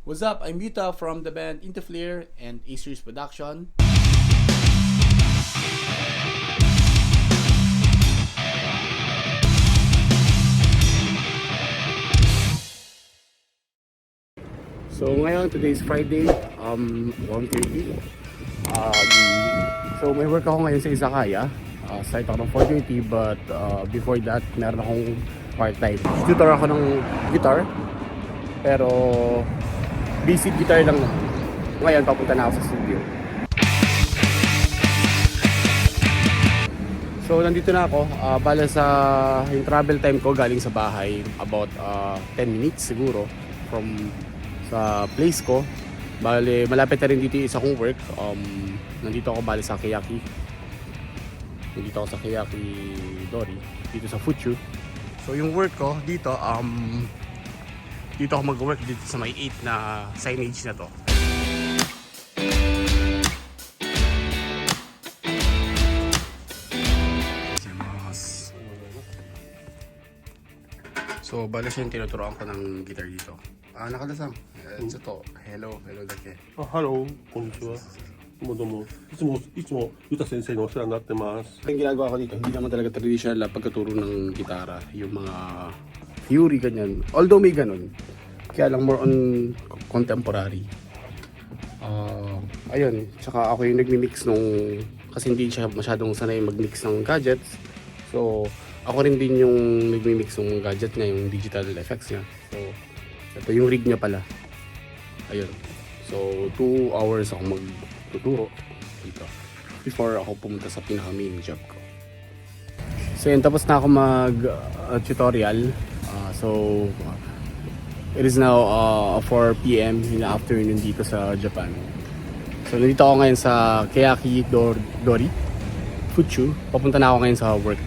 What's up? I'm Yuta from the band Into Flair and A-Series Production. So ngayon, today is Friday, 1:30. So may work ako ngayon sa Izakaya. Start ako ng 4:30 but before that, meron akong part-time. Tutor ako ng guitar, pero basic guitar lang naman. Ngayon, papunta na ako sa studio. So nandito na ako, bala sa yung travel time ko galing sa bahay, about 10 minutes siguro from sa place ko. Bale, malapit na rin dito yung isa kong work. Nandito ako bale sa Keyaki. Nandito ako sa Keyaki Dori, dito sa Fuchu. So yung work ko dito, dito ako mag-work dito sa may 8 na signage na to. So bale siya yung tinuturoan ko ng guitar dito. Nakadasang. Ito, hello dake. ハロー、こんにちは。どうもどうも。いつもユタ先生にお世話になってます。Yung ginagawa ko dito, hindi naman talaga traditional na pagkaturo ng gitara. Yung mga theory ganyan. Although may ganun. Kaya lang more on contemporary. Ayun, tsaka ako yung nagmi-mix nung, kasi hindi siya masyadong sanay mag-mix ng gadgets. So, ako rin din yung nagmi-mix ng gadget niya, yung digital effects niya. So, ito yung rig niya pala. Ayun. So, 2 hours ako magtuturo dito before ako pumunta sa pinaka main job ko. So, yun, tapos na ako mag-tutorial. It is now 4 PM in the afternoon dito sa Japan. So, nandito ako ngayon sa Keyaki Dori, Fuchu. Papunta na ako ngayon sa work.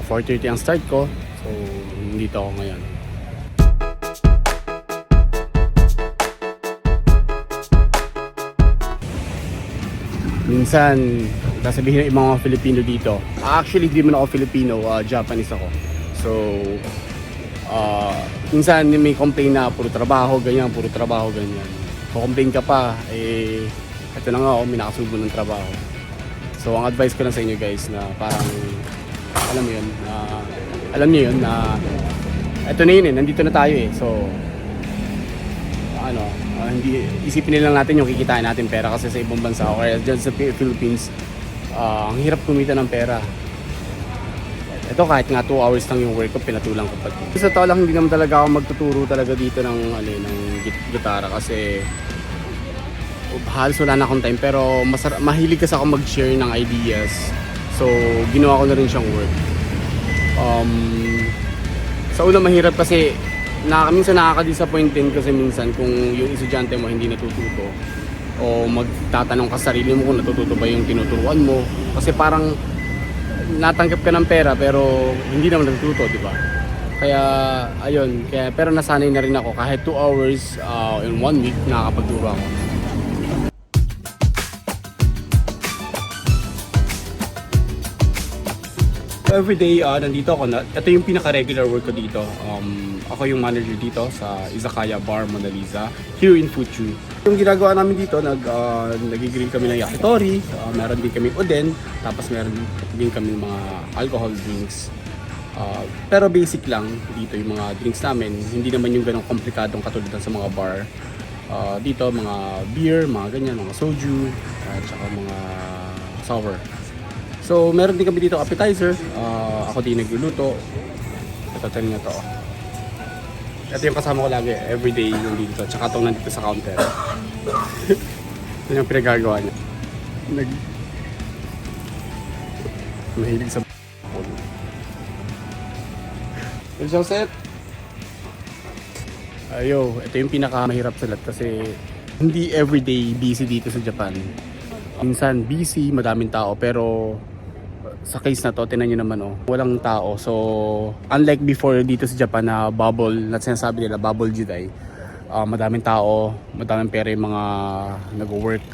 4:30 ang start ko. So, nandito ako ngayon. Minsan, sasabihin ng mga Filipino dito. Actually, di man ako Filipino, Japanese ako. So, minsan may complain na puro trabaho, ganyan. Kung-complain ka pa, ito na nga ako, may nakasubo ng trabaho. So, ang advice ko lang sa inyo guys na parang, alam niyo yun na ito na yun nandito na tayo So, hindi isipin nilang natin yung kikitain natin pera kasi sa ibang bansa o kaya dyan sa Philippines, ang hirap kumita ng pera. Ito kahit nga 2 hours lang yung work ko, pinatulang ko pa. Sa tao lang, hindi naman talaga ako magtuturo talaga dito ng gitara kasi halos wala na akong time, pero mahilig kasi ako mag-share ng ideas. So, ginawa ko na rin siyang work. Sa una mahirap kasi minsan nakaka-disappoint din kasi minsan kung yung estudyante mo hindi natututo o magtatanong ka sa sarili mo kung natututo ba yung tinuturuan mo. Kasi parang natanggap ka ng pera pero hindi naman natututo, di ba? Kaya, ayun. Pero nasanay na rin ako kahit 2 hours in 1 week nakakapagturo ako. Everyday, nandito ako na. Ito yung pinaka-regular work ko dito. Ako yung manager dito sa Izakaya Bar Mona Lisa here in Fuchu. Yung ginagawa namin dito, nag-grill kami ng yakitori, meron din kami oden, tapos meron din kami mga alcohol drinks. Pero basic lang dito yung mga drinks namin. Hindi naman yung ganong komplikadong katulad sa mga bar. Dito, mga beer, mga ganyan, mga soju, at saka mga sour. So, meron din kami dito appetizer. Ako din nagluluto. Ito niya to. Ito yung kasama ko lagi. Everyday yung dito. Tsaka itong nandito sa counter. Ito yung pinagagawa niya. Mahilig sa ito siyang set. Ito yung pinakamahirap sa lahat kasi hindi everyday busy dito sa Japan. Minsan busy, madaming tao, pero sa case na to, tinan nyo naman walang tao. So, unlike before dito sa Japan na bubble, na sinasabi nila, bubble Jedi, madaming tao, madaming pera yung mga nag-work.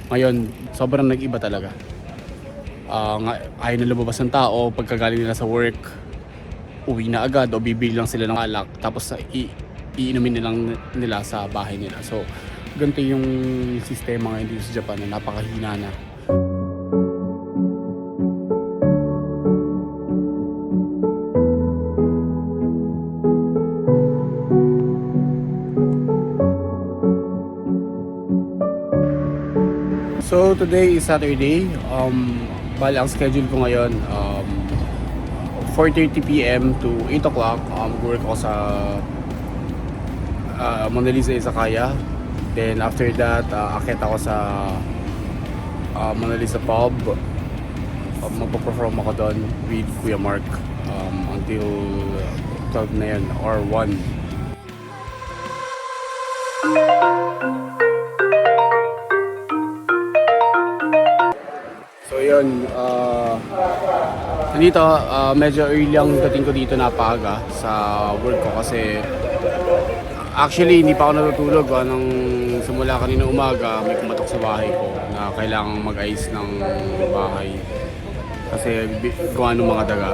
Ngayon, sobrang nag-iba talaga. Ayaw na lumabas ng tao, pagkagaling nila sa work, uwi na agad o bibili lang sila ng alak. Tapos iinumin nilang nila sa bahay nila. So, ganito yung sistema ngayon dito sa Japan na napakahina na. So today is Saturday. Bali ang schedule ko ngayon 4:30 PM to 8 o'clock. Work ako sa Mona Lisa Izakaya. Then after that, akit ako sa Mona Lisa Pub. Magpo-perform ako doon with Kuya Mark until 12 na yan or 1. So yun, nandito medyo early ang dating ko dito, napaaga sa work ko kasi actually hindi pa ako natutulog. Nung simula kanina umaga may kumatok sa bahay ko na kailangang mag-ayos ng bahay kasi gawa ng mga daga.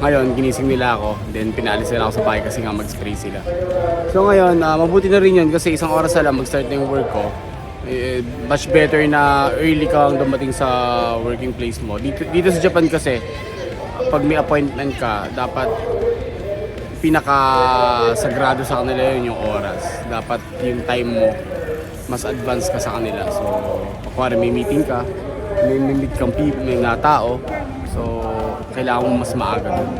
Ngayon, ginising nila ako, then pinalis nila ako sa bahay kasi nga mag-spray sila. So ngayon, mabuti na rin yun kasi isang oras na lang mag-start na yung work ko. Much better na early kang dumating sa working place mo. Dito sa Japan kasi, pag may appointment ka, dapat pinaka-sagrado sa kanila yun yung oras. Dapat yung time mo, mas advance ka sa kanila. So, pag may meeting ka, may meet kang may nga tao, so kailangan mo mas maaga doon.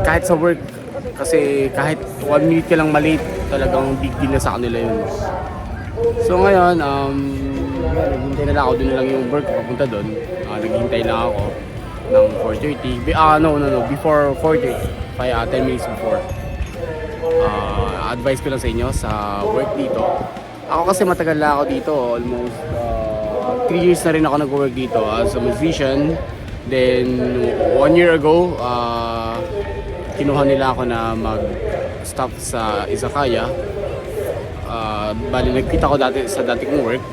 Kahit sa work, kasi kahit 1 minute ka lang malate, talagang big deal na sa kanila yun. So ngayon, naghintay na lang ako, doon na lang yung work ko, papunta doon. Naghintay lang ako ng 4:30. No, before 4:30, 10 minutes before. Advice ko lang sa inyo sa work dito. Ako kasi matagal na ako dito, almost 3 years na rin ako nag-work dito as a musician. Then 1 year ago, kinuha nila ako na mag-stop sa Izakaya. Bali, nag-quit ako dati sa dati kong work.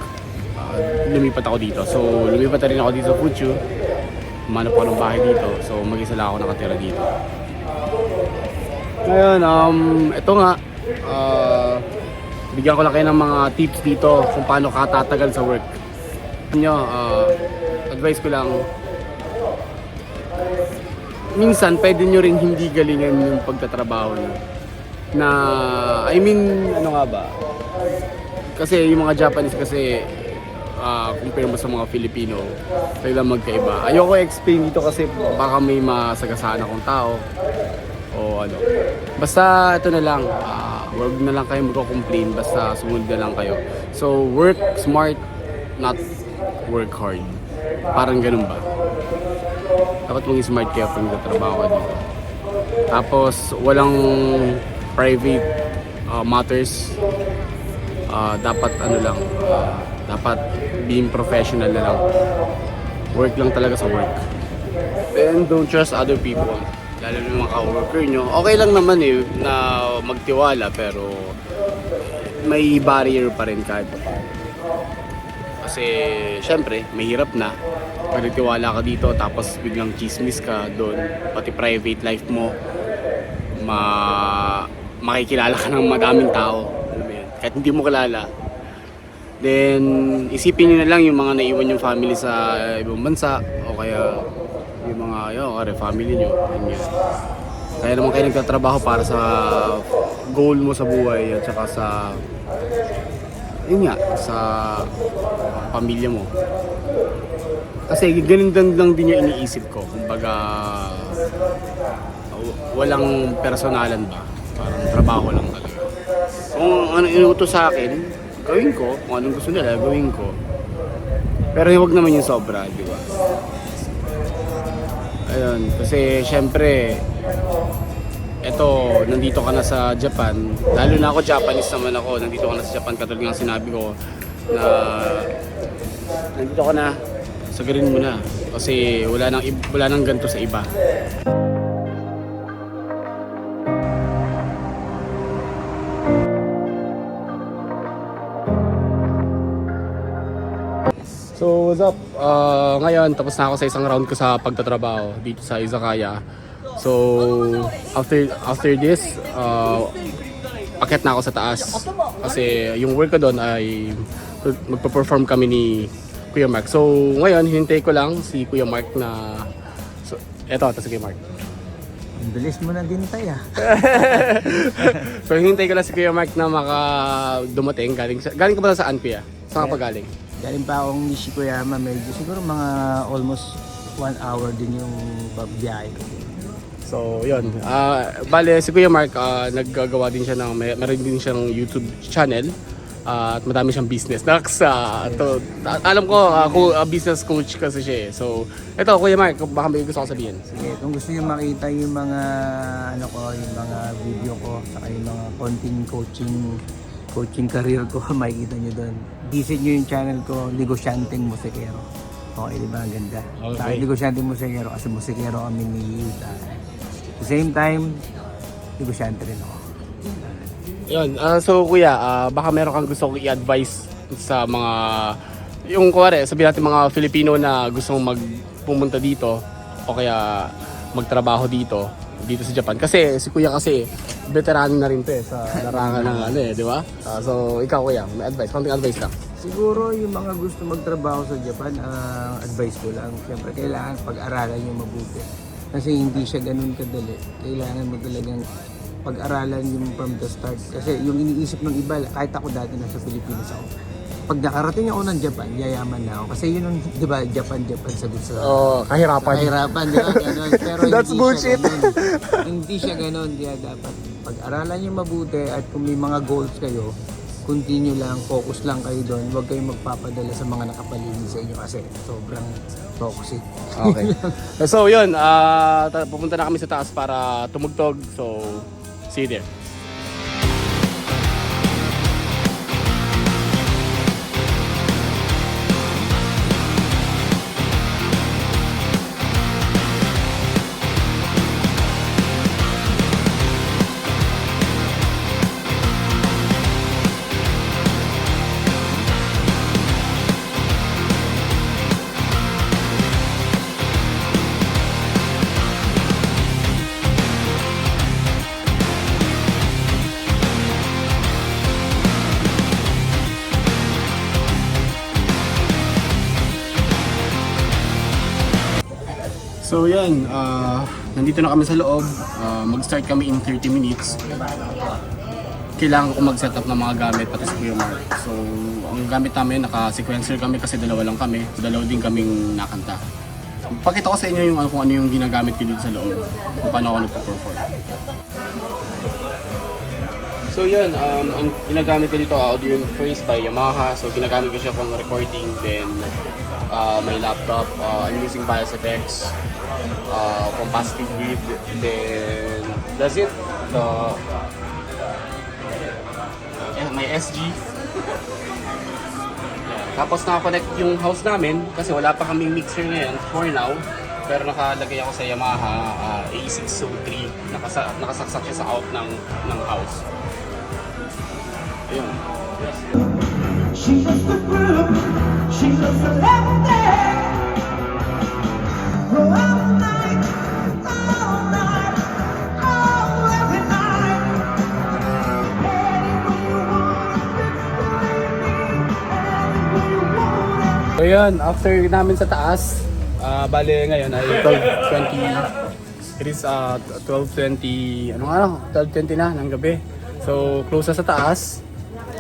Lumipat ako dito. So, lumipat na rin ako dito sa Fuchu. Manap ako ng bahay dito. So, mag-isa lang ako nakatira dito. Ngayon, ito nga. Bigyan ko lang kayo ng mga tips dito kung paano ka tatagal sa work. Advice ko lang, minsan pwede nyo rin hindi galingan yung pagtatrabaho nyo. Ano nga ba? Kasi yung mga Japanese kasi, compare mo sa mga Filipino, kailang magkaiba. Ayoko explain dito kasi baka may masagasaan akong tao o ano. Basta ito na lang, wag na lang kayo magko-complain, basta sumunod na lang kayo. So work smart, not work hard. Parang ganun ba? Dapat maging smart kayo pag nagtatrabaho ka dito. Tapos walang private matters. Dapat dapat being professional na lang. Work lang talaga sa work. And don't trust other people, lalo na mga ka-worker nyo. Okay lang naman na magtiwala, pero may barrier pa rin kahit pa. Kasi syempre mahirap na pag nagtiwala ka dito tapos biglang chismis ka doon, pati private life mo makikilala ka ng madaming tao, kahit hindi mo kilala. Then isipin nyo na lang yung mga naiwan yung family sa ibang bansa o kaya yung mga family nyo. Kaya naman kayo nagtatrabaho para sa goal mo sa buhay at saka sa pamilya mo. Kasi ganun lang din yung iniisip ko. Kumbaga walang personalan ba? Parang trabaho lang talaga. Kung ano inuutos sa akin, gawin ko. Kung anong gusto nila, gawin ko. Pero huwag naman yung sobra, di ba? Ayun, kasi syempre, nandito ka na sa Japan. Lalo na ako, Japanese naman ako. Nandito ka na sa Japan, katulad nga sinabi ko na nandito ka na, sagarin mo na. Kasi wala nang ganito sa iba. So what's up? Ngayon tapos na ako sa isang round ko sa pagtatrabaho dito sa Izakaya. So after this, akyat na ako sa taas. Kasi yung work ko doon ay magpa-perform kami ni Kuya Mark. So ngayon, hinintay ko lang si Kuya Mark na... So, eto si Kuya Mark. Ang bilis mo na dintay ah. So hinintay ko lang si Kuya Mark na dumating. Galing ka ba saan, Kuya? Saan ka pa galing? Galing pa akong Nishikoyama, medyo siguro mga almost 1 hour din yung pagbiyahe ko. So, yun. Bale, si Kuya Mark, naggagawa din siya ng, meron din siyang YouTube channel. At madami siyang business. Alam ko, business coach kasi siya eh. So, ito, Kuya Mark, baka may gusto ko sabihin. Sige, kung gusto niyo makita yung mga yung mga video ko, saka yung mga konting coaching career ko, makikita niyo doon. Visit niyo yung channel ko, Negosyanteng Musikero. Okay, di ba? Ang ganda. Okay. Negosyanteng Musikero kasi musikero kami ni Yuta. At the same time, negosyante rin ako. Yun. So, Kuya, baka meron kang gusto kong i-advise sa mga, yung kuwari, sabihin natin mga Filipino na gustong pumunta dito o kaya magtrabaho dito sa Japan. Kasi si Kuya kasi veterano na rin to eh, sa larangan ng di ba? So ikaw Kuya, may advice, konting advice lang. Siguro yung mga gusto magtrabaho sa Japan, advice ko lang, siyempre kailangan pag-aralan yung mabuti. Kasi hindi siya ganun kadali. Kailangan mo talagang pag-aralan yung from the start. Kasi yung iniisip ng iba, kahit ako dati nasa Pilipinas ako, pag nakarating ako ng Japan, yayaman na ako. Kasi yun yung, di ba, Japan sagot sa... Kahirapan. Kahirapan, di ba? Ganun. Pero That's hindi bullshit. Siya ganun. Hindi siya ganun. Kaya dapat pag-aralan yung mabuti at kung may mga goals kayo, continue lang, focus lang kayo doon. Huwag kayong magpapadala sa mga nakapaligid sa inyo kasi sobrang toxic. Okay. So yun, pupunta na kami sa taas para tumugtog. So, see you there. So yan, nandito na kami sa loob. Mag-start kami in 30 minutes. Kailangan ko mag-set up ng mga gamit pati sa Kuya Mark. So ang gamit namin, naka-sequencer kami kasi dalawa lang kami. Dalawa din kaming nakanta. Pakita ko sa inyo yung kung ano yung ginagamit ko dito sa loob. Kung paano ako nagpo-perform. So yun, ang ginagamit ko dito, audio interface by Yamaha. So ginagamit ko siya pang recording. Then my laptop, I'm using Bios FX, capacitive grid. Then that's it. My SG. Tapos naka-connect yung house namin kasi wala pa kaming mixer ngayon for now. Pero nakalagay ako sa Yamaha A603. Nakasaksak siya sa out ng house. Ayun. She loves the groove, she loves the laughter. All night, oh, every night. Anywhere you want, So yun, after namin sa taas, bale ngayon ay 12:20. It is 12:20, 12:20 na ng gabi. So close na sa taas.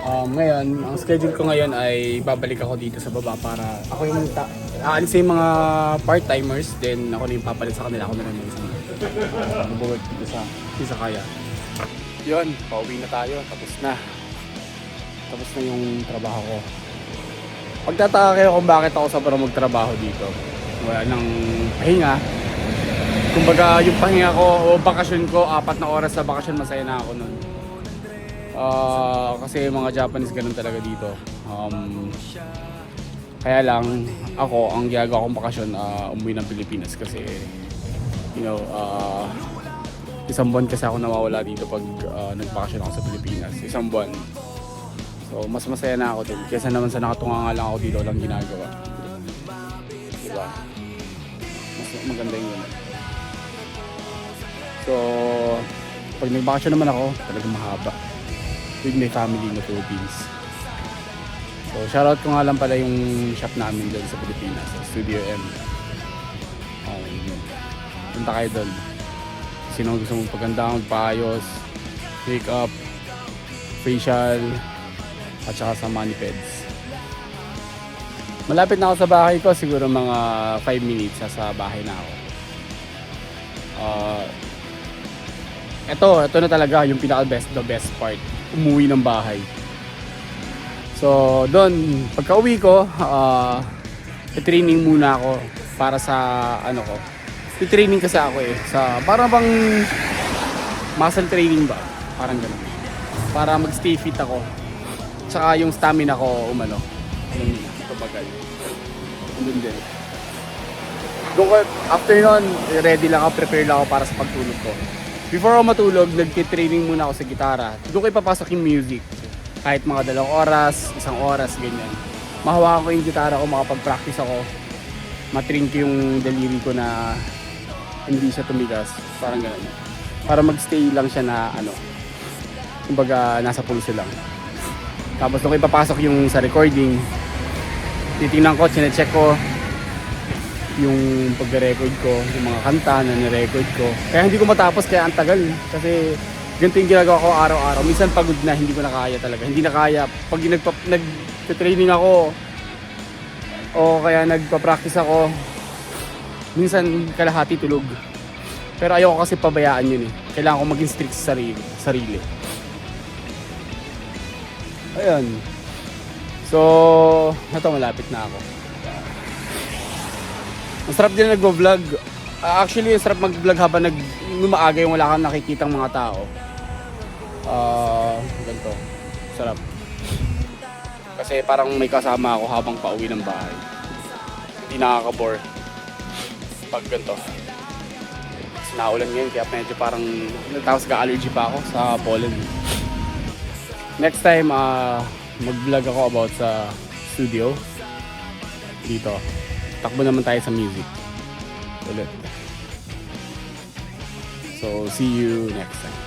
Ngayon, ang schedule ko ngayon ay babalik ako dito sa baba para ako yung aalis yung mga part-timers, then ako na yung papalit sa kanila, ako na lang yung mag-work dito sa Izakaya. Yun, pauwi na tayo, tapos na yung trabaho ko. Pagtataka kayo kung bakit ako sobrang magtrabaho dito. Wala nang pahinga. Kumbaga yung pahinga ko o bakasyon ko, 4 na oras sa bakasyon, masaya na ako nun. Kasi mga Japanese ganun talaga dito. Kaya lang ako, ang ginagawa kong bakasyon, umuwi ng Pilipinas kasi isang buwan kasi ako nawawala dito pag nagbakasyon ako sa Pilipinas. Isang buwan. So mas masaya na ako dun kaysa naman sa nakatunga nga lang ako dito lang ginagawa. Diba? Mas maganda yung yun. So pag nagbakasyon naman ako, talagang mahaba. with my family in the Philippines. So shoutout ko nga lang pala yung shop namin doon sa Pilipinas, sa Studio M. Punta kayo doon. Sino gusto mong paganda, magpaayos, makeup, facial, at saka sa mani peds. Malapit na ako sa bahay ko, siguro mga 5 minutes sa bahay na ako. Ito na talaga yung the best part, umuwi ng bahay. So doon, pagka uwi ko, training muna ako para sa ano ko. Training kasi ako sa parang bang muscle training ba? Parang gano'n. Para mag-stay fit ako. Tsaka yung stamina ko tumagal. Doon din. After nun, ready lang ako, prepare lang ako para sa pagtulog ko. Before ako matulog, nag-training muna ako sa gitara. Doon ko ipapasok yung music. Kahit mga 2 oras, 1 oras, ganyan. Mahawakan ko yung gitara ko, makapag-practice ako. Matrain ko yung daliri ko na hindi siya tumigas. Parang gano'n. Para mag-stay lang siya na kumbaga nasa pulso lang. Tapos doon ko ipapasok yung sa recording. Titingnan ko, chinecheck ko yung pagre-record ko, yung mga kanta na ni-record ko. Kaya hindi ko matapos, kaya ang tagal. Kasi ganito yung ginagawa ko araw-araw. Minsan pagod na, hindi ko na kaya talaga. Hindi na kaya. Pag nag-training ako, o kaya nagpa-practice ako, minsan kalahati tulog. Pero ayoko kasi pabayaan yun eh. Kailangan ko maging strict sa sarili. Ayun. So, ito malapit na ako. Ang sarap din nag-vlog. Actually, ang sarap mag-vlog habang maaga yung wala kang nakikitang mga tao. Ganito. Sarap. Kasi parang may kasama ako habang pauwi ng bahay. Hindi nakaka-bore pag ganito. Kasi naulan ngayon, kaya medyo parang tapos ka-allergy pa ako sa pollen. Next time, mag-vlog ako about sa studio dito. Takbo naman tayo sa music ulit. So, see you next time.